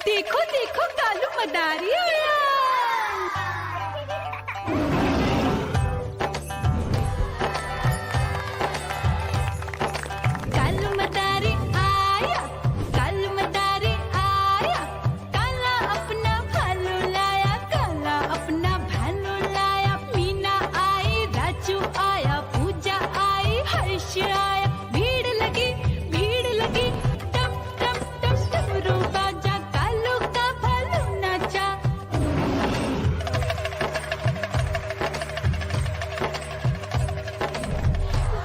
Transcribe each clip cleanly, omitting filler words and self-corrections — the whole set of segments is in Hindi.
देखो देखो कालू मदारी आया। कालू मदारी आया, कालू मदारी आया, काला अपना भालू लाया, काला अपना भालू लाया। मीना आई, राजू आया, पूजा आई, हर्ष आया। भीड़ लगी टम टम टम डमरू बाजा, कालू का भालू नाचा।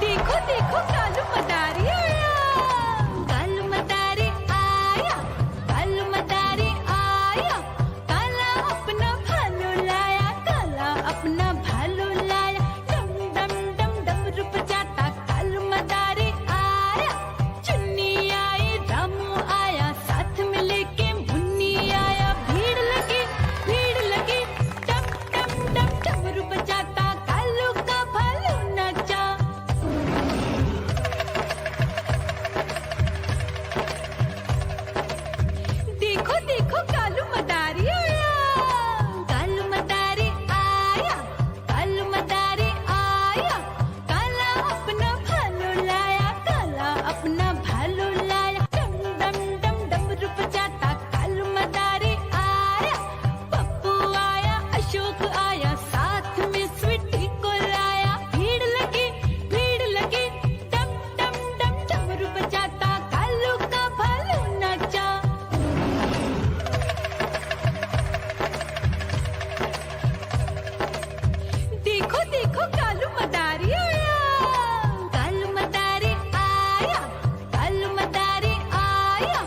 देखो देखो कालू मदारी आया, कालू मदारी आया, कालू मदारी आया, काला अपना भालू लाया, काला अपना भालू लाया। डम डम डम डमरू बजाता कालू मदारी आया। चुन्नी आई, रामू आया, साथ में लेके मुन्नी आया। भीड़ लगी टम टम टम डमरू बजाता कालू का भालू नाचा। देखो देखो कालू मदारी आया, कालू मदारी आया, कालू मदारी आया, काला अपना भालू लाया, काला अपना भालू लाया। डम डम डम डमरू बजाता कालू मदारी आया। पप्पू आया, अशोक आया, साथ में स्वीटी को लाया। भीड़ लगी टम टम टम डमरू बजाता कालू का भालू नाचा। देखो देखो कालू मदारी आया, कालू मदारी आया, कालू मदारी आया,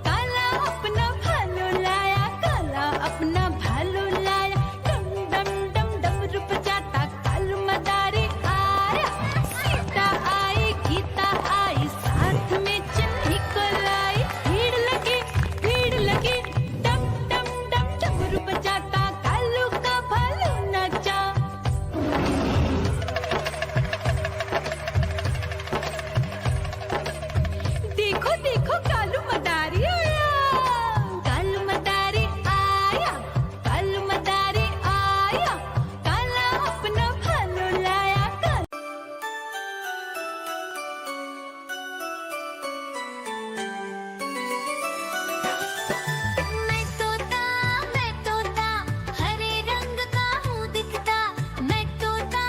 काला अपना भालू लाया, काला अपना भालू लाया। डम डम डम डमरू बजाता कालू मदारी आया। सीता आई, गीता आई, साथ में चन्नी को लाई। भीड़ लगी टम टम डम डमरू बजाता कालू का भालू नाचा। देखो देखो कालू मदारी आया, कालू मदारी आया, कालू मदारी आया, काला अपना भालू लाया, मैं तोता हरे रंग का हूँ दिखता। मैं तोता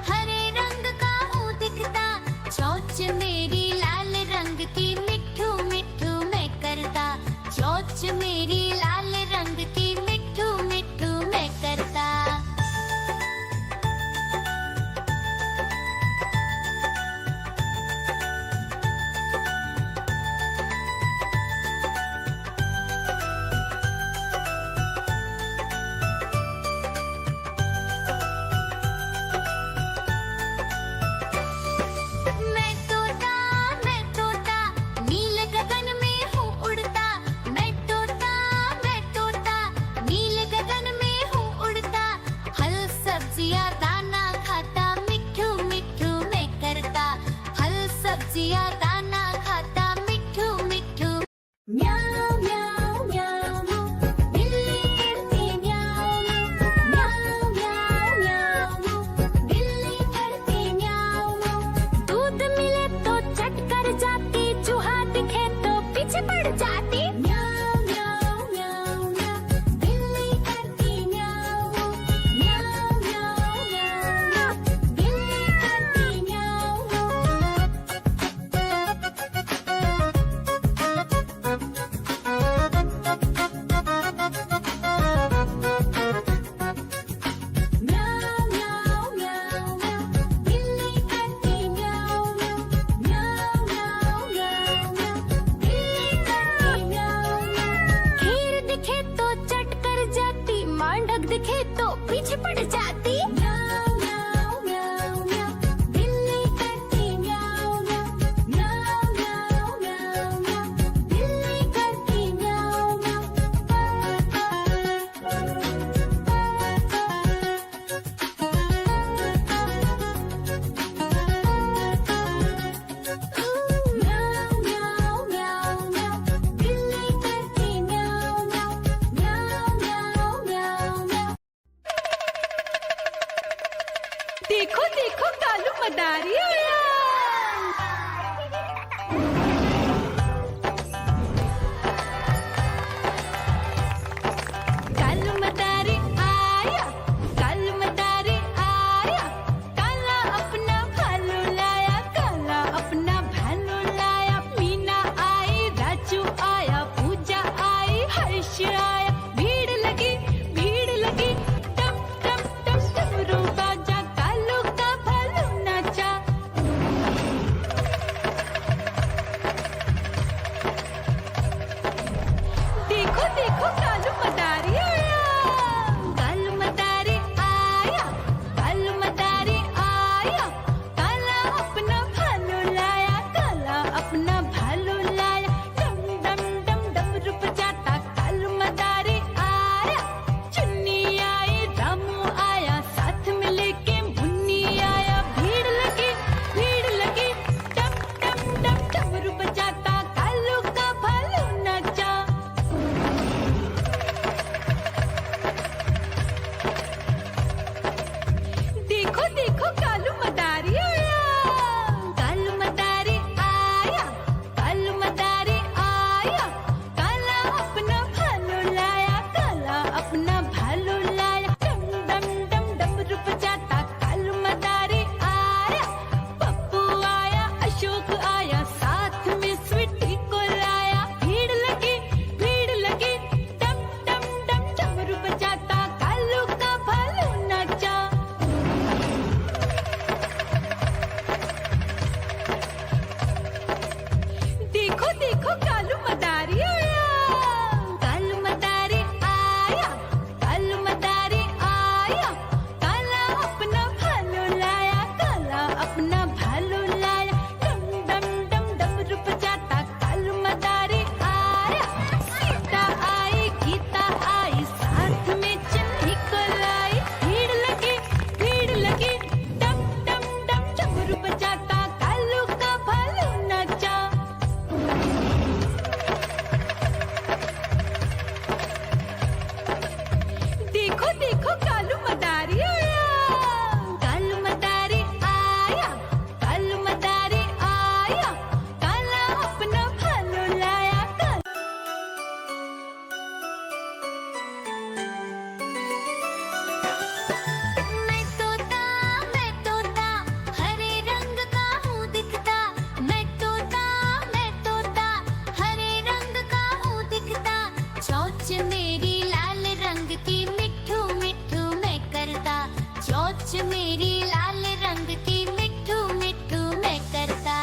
हरे रंग का हूँ दिखता। चोंच मेरी लाल रंग की मिट्ठू मिट्ठू मैं करता। चोंच मेरी लाल रंग की मिट्ठू मिट्ठू मैं करता। मैं तोता नील गगन में हूँ उड़ता। मैं तोता नील गगन में हूँ उड़ता। फल सब्जियाँ दाना खाता, मिट्ठू मिट्ठू मैं करता। फल सब्जियाँ दाना खाता, मिट्ठू मिट्ठू। म्याऊ म्याऊ म्याऊ, बिल्ली करती म्याऊ म्याऊ म्याऊ म्याऊ, बिल्ली करती म्याऊ। दूध मिले तो चट कर जाती, चूहा दिखे तो पीछे पड़ जाती। म्याऊ म्याऊ म्याऊ म्याऊ, बिल्ली करती म्याऊ म्याऊ म्याऊ म्याऊ, बिल्ली करती म्याऊ। मदारी आया कालू मदारी आया कालू मदारी आया काला अपना भालू लाया काला अपना भालू लाया मीना आई राजू आया पूजा आई हर्ष आया भीड़ लगी टम टम टम डमरू बाजा कालू का भालू नाचा देखो देखो कालू मदारी आया कालू मदारी आया कालू मदारी आया काला अपना भालू लाया काला अपना भालू लाया डम डम डम डमरू बजाता कालू मदारी आया चुन्नी आई रामू आया साथ में लेके मुन्नी आया भीड़ लगी डम डम डम डमरू बजाता कालू का भालू नाचा देखो देखो कालू मदारी आया कालू मदारी आया कालू मदारी आया काला अपना भालू लाया काला अपना भालू लाया डम डम डम डमरू बजाता कालू मदारी आया पप्पू आया अशोक आया साथ में स्वीटी को लाया भीड़ लगी डम डम डम डमरू बजाता कालू का भालू नाचा देखो देखो कालू मदारी आया कालू मदारी आया कालू मदारी आया काला अपना भालू लाया काला अपना भालू लाया डम डम डम डमरू बजाता कालू मदारी आया सीता आई गीता आई साथ में चन्नी को लाई भीड़ लगी डम डम डम डमरू बजाता कालू का भालू नाचा देखो देखो कालू मदारी आया कालू मदारी आया कालू मदारी आया काला अपना भालू लाया मैं तोता हरे रंग का हूँ दिखता मैं तोता हरे रंग का हूँ दिखता चोंच मेरी लाल रंग की मिठू मिठू मैं करता चोंच मेरी लाल रंग की मिठू मिठू मैं करता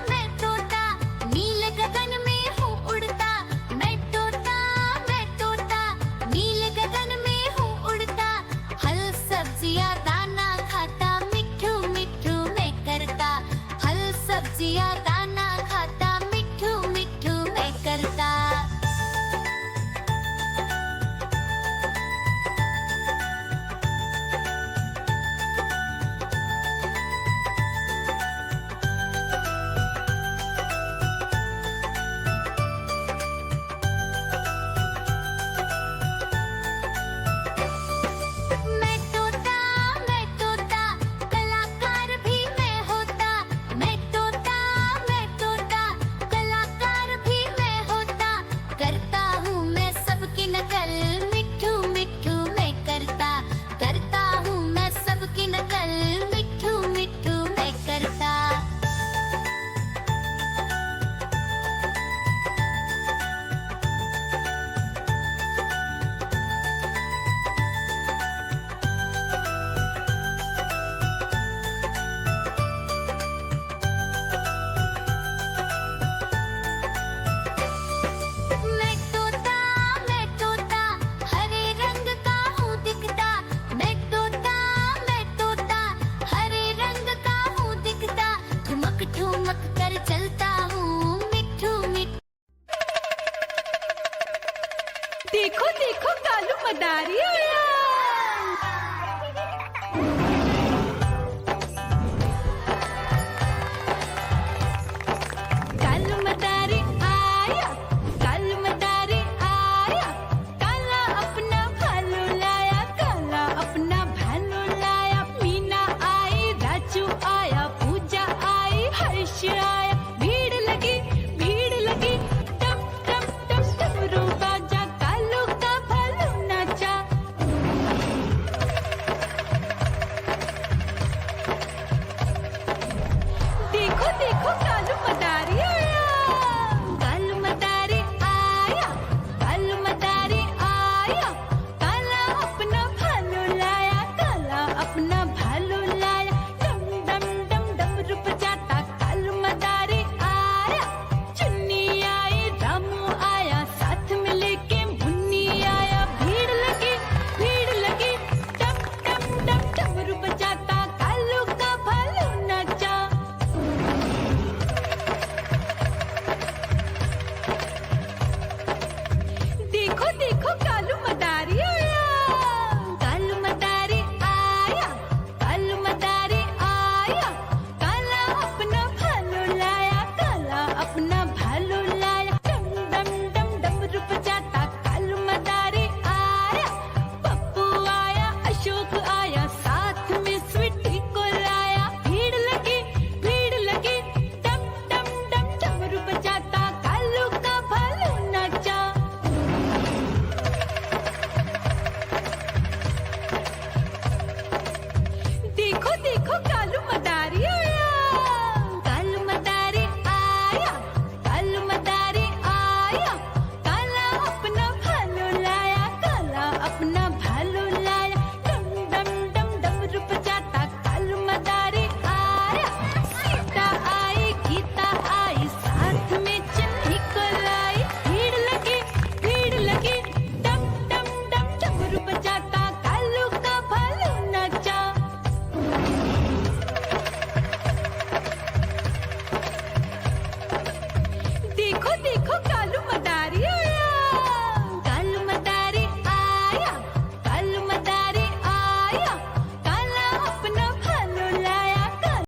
मैं तोता नील गगन में हूँ उड़ता मैं तोता नील गगन में हूँ उड़ता फल सब्जियाँ दाना खाता मिठू मिठू मैं करता फल सब्जियाँ